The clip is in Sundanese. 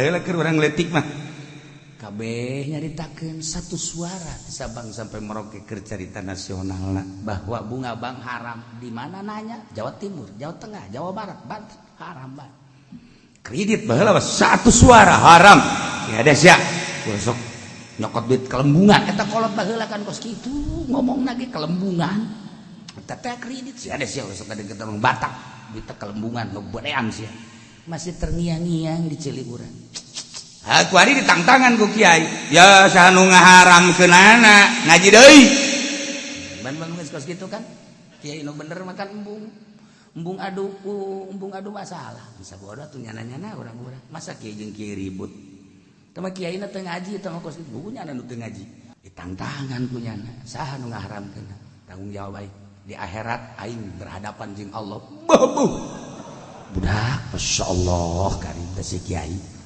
orang letik mah kabeh nyaritakeun satu suara di Sabang sampai Merauke keur carita nasionalna bahwa bunga bank haram. Di mana nanya? Jawa Timur, Jawa Tengah, Jawa Barat, Banten haram banget. Kredit baheula satu suara haram. Ya ada sia. Besok nyokot duit kelembungan eta kolot baheula kan kos kitu ngomongna ge kelembungan. Eta teh kredit sia ada sia besok ada kita Batak duit kelembungan nu berean sia. Masih terngiang-ngiang di Ciliburan. Aku hari ditangtangan ku kiai. Ya saha nu ngaharamkeunana ngaji deui. Ban geus kos kitu kan. Kiai nu bener makan embung adu masalah. Bisa bodoh tuh nyana-nyana urang-urang. Masa kiai jeung kiai ribut. Tama kiaina teu ngaji teu kos kitu. Bukunya nu teu ngaji. Ditangtangan ku nyana. Saha nu ngaharamkeunna? Tanggung jawab baik. Di akhirat aing berhadapan jeung Allah. Budak, Masya Allah, karim si kiai.